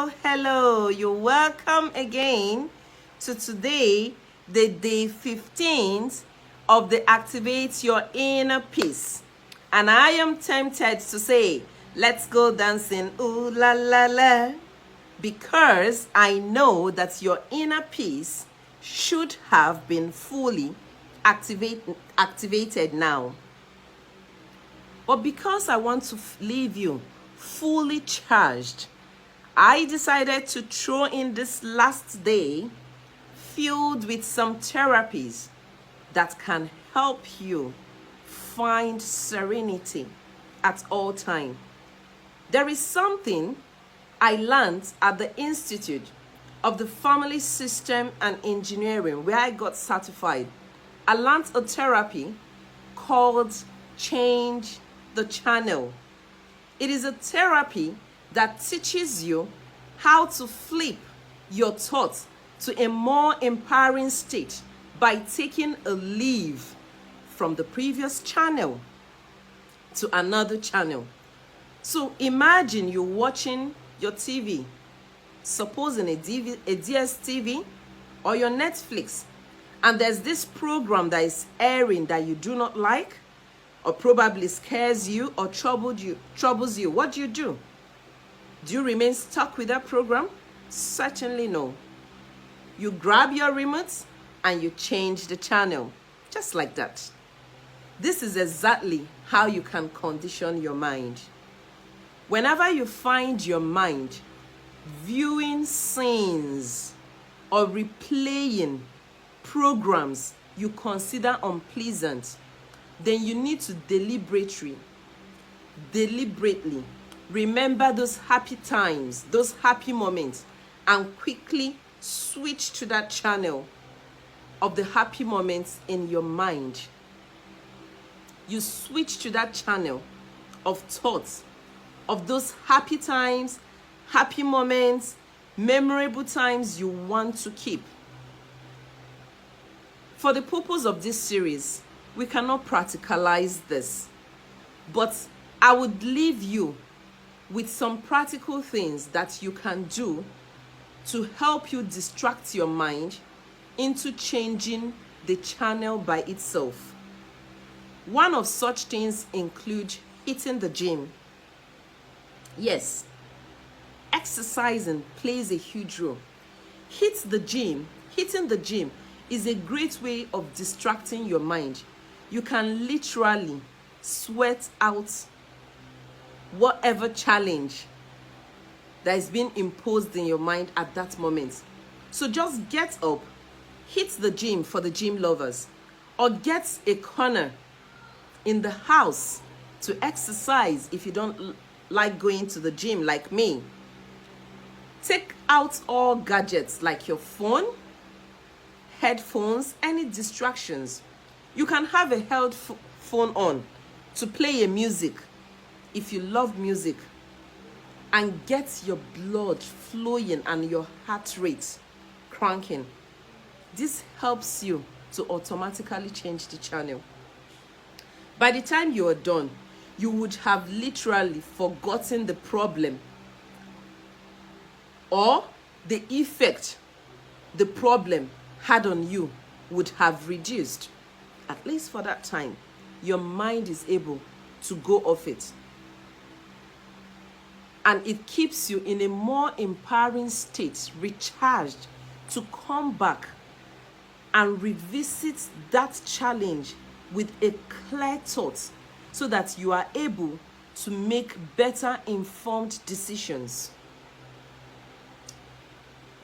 Hello, you're welcome again to today, the day 15th of the Activate Your Inner Peace. And I am tempted to say, let's go dancing, ooh la la la, because I know that your inner peace should have been fully activated now. But because I want to leave you fully charged, I decided to throw in this last day filled with some therapies that can help you find serenity at all time. There is something I learned at the Institute of the Family System and Engineering where I got certified. I learned a therapy called Change the Channel. It is a therapy that teaches you how to flip your thoughts to a more empowering state by taking a leave from the previous channel to another channel. So imagine you're watching your TV, supposing a DSTV or your Netflix, and there's this program that is airing that you do not like, or probably scares you or troubles you. What do? Do you remain stuck with that program? Certainly no. You grab your remote and you change the channel, just like that. This is exactly how you can condition your mind. Whenever you find your mind viewing scenes or replaying programs you consider unpleasant, then you need to deliberately remember those happy times, those happy moments, and quickly switch to that channel of the happy moments in your mind. You switch to that channel of thoughts, of those happy times, happy moments, memorable times you want to keep. For the purpose of this series, we cannot practicalize this, but I would leave you with some practical things that you can do to help you distract your mind into changing the channel by itself. One of such things include hitting the gym. Yes, exercising plays a huge role. Hitting the gym is a great way of distracting your mind. You can literally sweat out whatever challenge that is being imposed in your mind at that moment. So just get up, hit the gym for the gym lovers, or get a corner in the house to exercise if you don't like going to the gym like me. Take out all gadgets like your phone, headphones, any distractions. You can have a phone on to play a music if you love music, and get your blood flowing and your heart rate cranking. This helps you to automatically change the channel. By the time you are done, you would have literally forgotten the problem or the effect the problem had on you would have reduced. At least for that time, your mind is able to go off it. And it keeps you in a more empowering state, recharged, to come back and revisit that challenge with a clear thought so that you are able to make better informed decisions.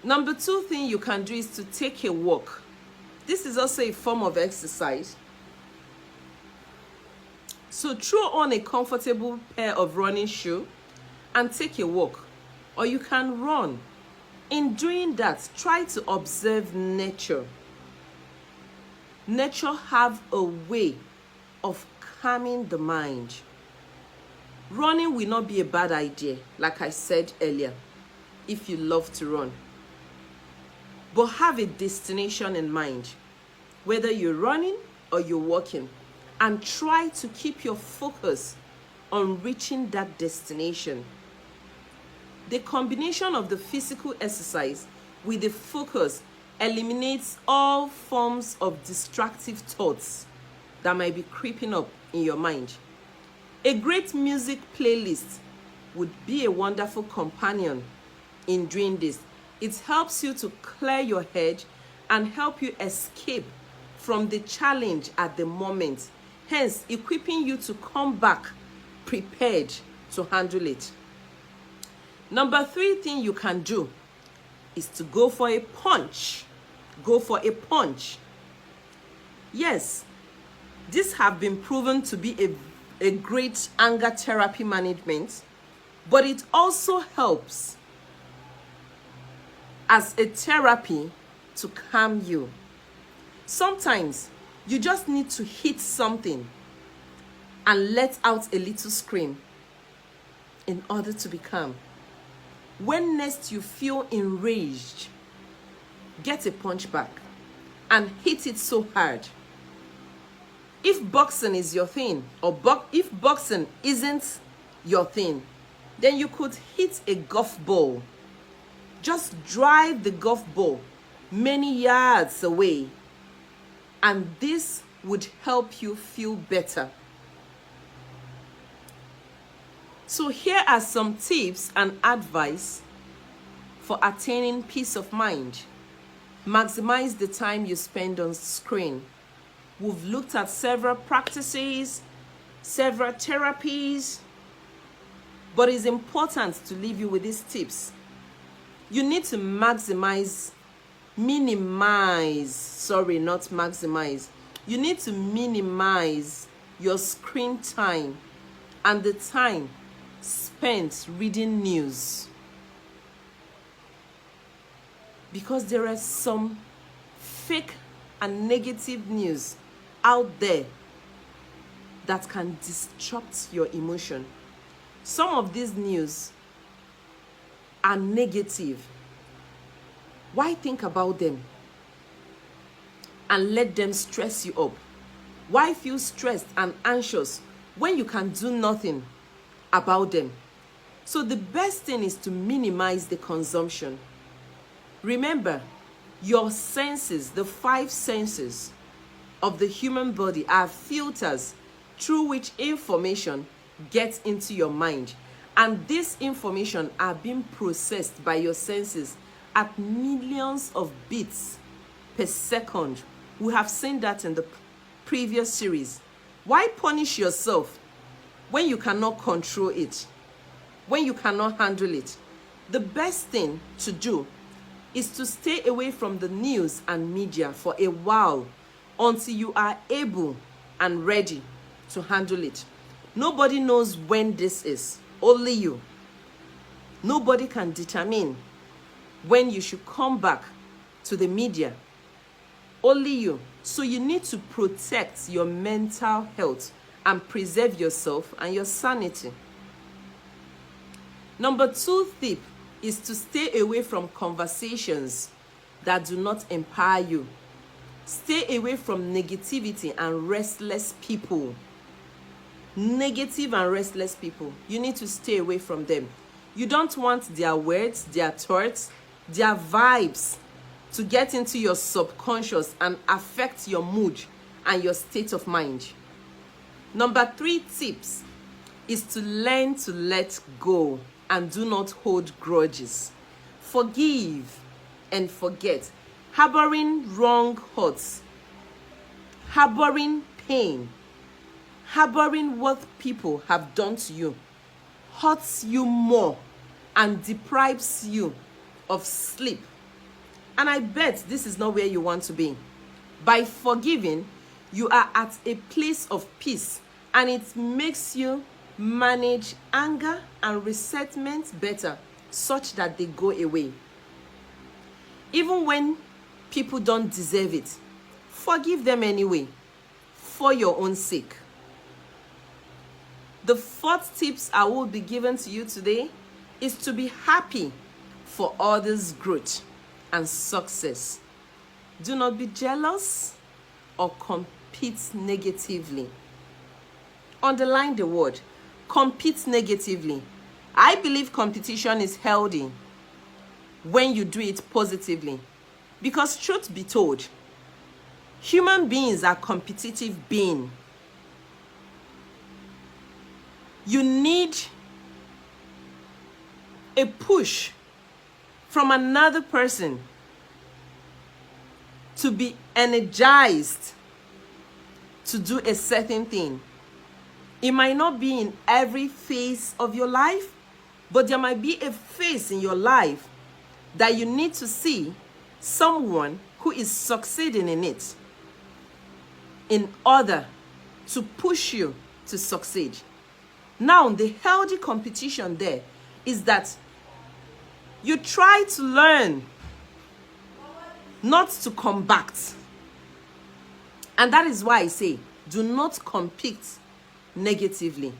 Number 2 thing you can do is to take a walk. This is also a form of exercise. So throw on a comfortable pair of running shoes and take a walk, or you can run. In doing that, try to observe nature. Nature have a way of calming the mind. Running will not be a bad idea, like I said earlier, if you love to run. But have a destination in mind, whether you're running or you're walking, and try to keep your focus on reaching that destination. The combination of the physical exercise with the focus eliminates all forms of distractive thoughts that might be creeping up in your mind. A great music playlist would be a wonderful companion in doing this. It helps you to clear your head and help you escape from the challenge at the moment, hence equipping you to come back prepared to handle it. Number 3 thing you can do is to go for a punch. Go for a punch. Yes, this have been proven to be a great anger therapy management, but it also helps as a therapy to calm you. Sometimes you just need to hit something and let out a little scream in order to be calm. When next you feel enraged, get a punch back and hit it so hard. If boxing is your thing, or if boxing isn't your thing, then you could hit a golf ball. Just drive the golf ball many yards away, and this would help you feel better. So here are some tips and advice for attaining peace of mind. Maximize the time you spend on screen. We've looked at several practices, several therapies, but it's important to leave you with these tips. You need to minimize. You need to minimize your screen time and the time spent reading news, because there are some fake and negative news out there that can disrupt your emotion. Some of these news are negative. Why think about them and let them stress you up? Why feel stressed and anxious when you can do nothing about them? So the best thing is to minimize the consumption. Remember, your senses, the 5 senses of the human body, are filters through which information gets into your mind. And this information are being processed by your senses at millions of bits per second. We have seen that in the previous series. Why punish yourself when you cannot control it, when you cannot handle it? The best thing to do is to stay away from the news and media for a while until you are able and ready to handle it. Nobody knows when this is, only you. Nobody can determine when you should come back to the media, only you. So you need to protect your mental health and preserve yourself and your sanity. Number 2 tip is to stay away from conversations that do not empower you. Stay away from negativity and restless people. Negative and restless people, you need to stay away from them. You don't want their words, their thoughts, their vibes to get into your subconscious and affect your mood and your state of mind. Number 3 tips is to learn to let go and do not hold grudges. Forgive and forget. Harboring wrong hurts, harboring pain, harboring what people have done to you hurts you more and deprives you of sleep. And I bet this is not where you want to be. By forgiving, you are at a place of peace, and it makes you manage anger and resentment better, such that they go away. Even when people don't deserve it, forgive them anyway, for your own sake. The 4th tips I will be giving to you today is to be happy for others' growth and success. Do not be jealous or compete negatively. Underline the word compete negatively. I believe competition is healthy when you do it positively. Because truth be told, human beings are competitive beings. You need a push from another person to be energized to do a certain thing. It might not be in every phase of your life, but there might be a phase in your life that you need to see someone who is succeeding in it in order to push you to succeed. Now, the healthy competition there is that you try to learn not to combat. And that is why I say, do not compete negatively.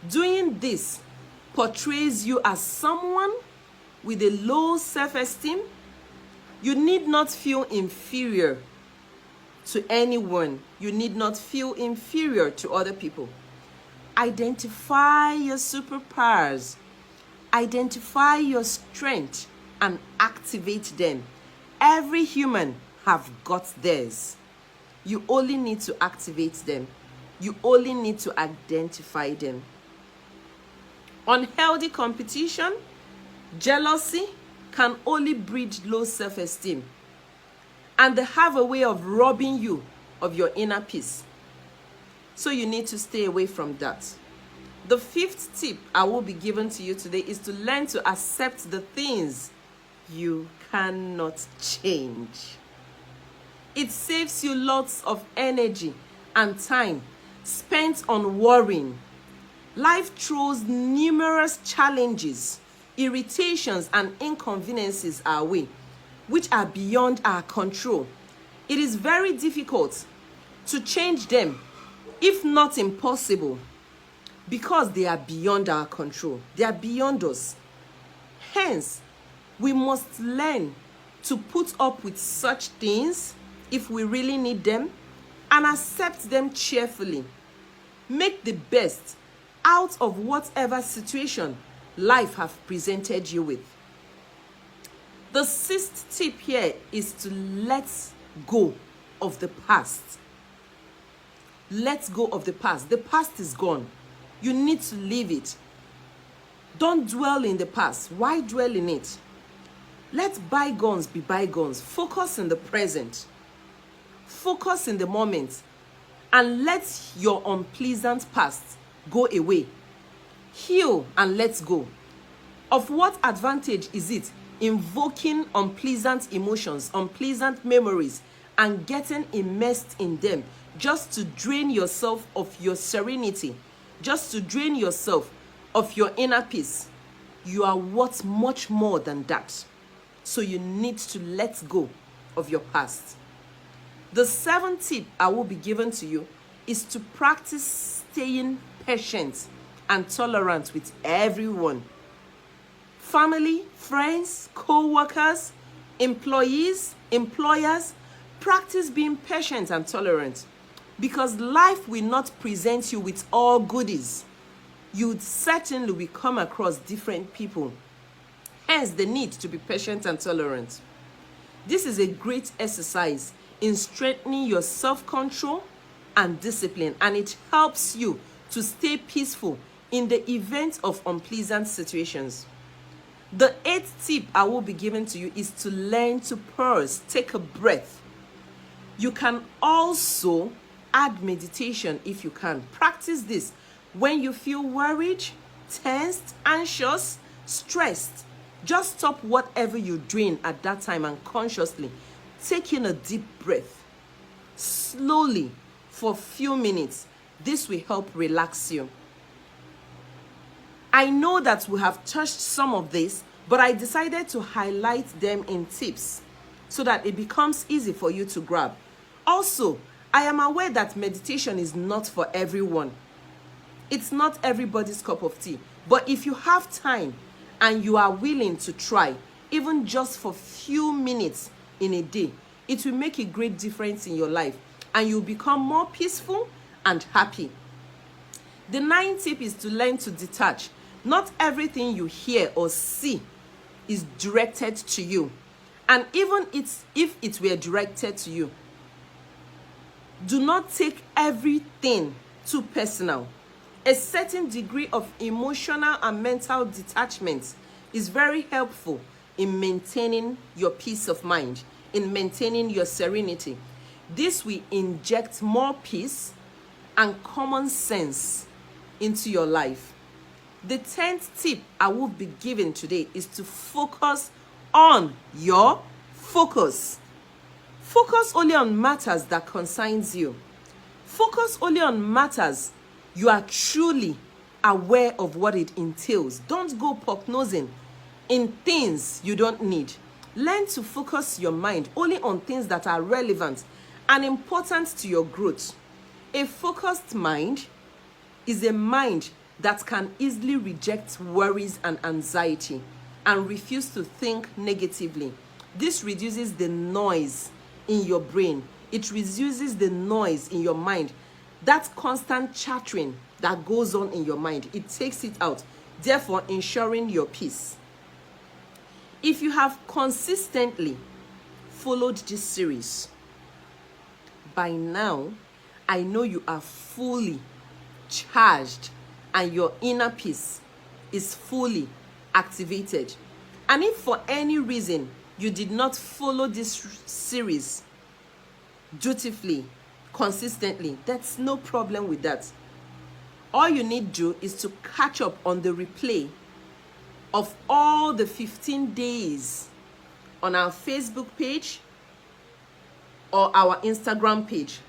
Doing this portrays you as someone with a low self-esteem. You need not feel inferior to anyone. You need not feel inferior to other people. Identify your superpowers. Identify your strength and activate them. Every human have got theirs. You only need to activate them. You only need to identify them. Unhealthy competition, jealousy can only breed low self-esteem. And they have a way of robbing you of your inner peace. So you need to stay away from that. The fifth tip I will be giving to you today is to learn to accept the things you cannot change. It saves you lots of energy and time spent on worrying. Life throws numerous challenges, irritations, and inconveniences our way, which are beyond our control. It is very difficult to change them, if not impossible, because they are beyond our control. They are beyond us. Hence, we must learn to put up with such things if we really need them and accept them cheerfully. Make the best out of whatever situation life has presented you with. The sixth tip here is to let go of the past. Let go of the past. The past is gone. You need to leave it. Don't dwell in the past. Why dwell in it? Let bygones be bygones. Focus in the present. Focus in the moment. And let your unpleasant past go away. Heal and let go. Of what advantage is it invoking unpleasant emotions, unpleasant memories, and getting immersed in them just to drain yourself of your serenity, just to drain yourself of your inner peace? You are worth much more than that. So you need to let go of your past. The seventh tip I will be giving to you is to practice staying patient and tolerant with everyone. Family, friends, co-workers, employees, employers, practice being patient and tolerant, because life will not present you with all goodies. You certainly will come across different people. Hence the need to be patient and tolerant. This is a great exercise in strengthening your self-control and discipline, and it helps you to stay peaceful in the event of unpleasant situations. The eighth tip I will be giving to you is to learn to pause, take a breath. You can also add meditation if you can. Practice this when you feel worried, tensed, anxious, stressed. Just stop whatever you're doing at that time and consciously take in a deep breath. Slowly for a few minutes. This will help relax you. I know that we have touched some of this, but I decided to highlight them in tips so that it becomes easy for you to grab. Also, I am aware that meditation is not for everyone. It's not everybody's cup of tea. But if you have time and you are willing to try, even just for few minutes in a day, it will make a great difference in your life and you'll become more peaceful and happy. The ninth tip is to learn to detach. Not everything you hear or see is directed to you. And even if it were directed to you, do not take everything too personal. A certain degree of emotional and mental detachment is very helpful in maintaining your peace of mind, in maintaining your serenity. This will inject more peace and common sense into your life. The 10th tip I will be giving today is to focus on your focus. Focus only on matters that concerns you. Focus only on matters you are truly aware of what it entails. Don't go poke-nosing in things you don't need. Learn to focus your mind only on things that are relevant and important to your growth. A focused mind is a mind that can easily reject worries and anxiety and refuse to think negatively. This reduces the noise in your brain. It reduces the noise in your mind. That constant chattering that goes on in your mind, it takes it out, therefore ensuring your peace. If you have consistently followed this series, by now, I know you are fully charged and your inner peace is fully activated. And if for any reason you did not follow this series dutifully, consistently, that's no problem with that. All you need to do is to catch up on the replay of all the 15 days on our Facebook page or our Instagram page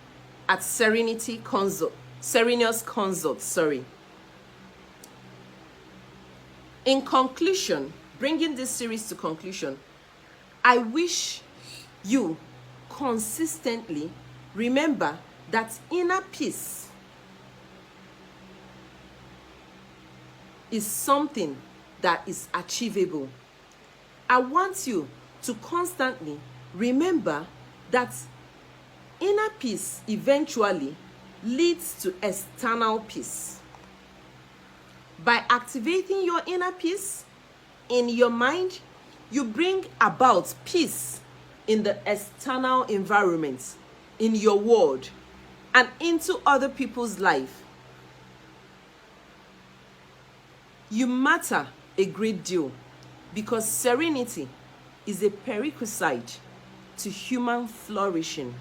at Serenity Consult, Serenous Consult, sorry. In conclusion, bringing this series to conclusion, I wish you consistently remember that inner peace is something that is achievable. I want you to constantly remember that inner peace eventually leads to external peace. By activating your inner peace in your mind, you bring about peace in the external environment, in your world, and into other people's life. You matter a great deal because serenity is a prerequisite to human flourishing.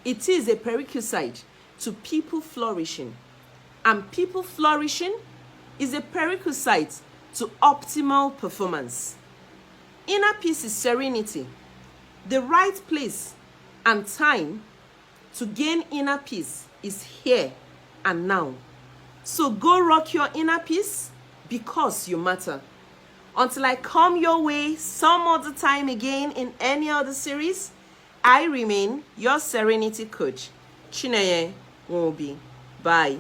It is a prerequisite to people flourishing. And people flourishing is a prerequisite to optimal performance. Inner peace is serenity. The right place and time to gain inner peace is here and now. So go rock your inner peace because you matter. Until I come your way some other time again in any other series, I remain your serenity coach, Chineye Nwobi. Bye.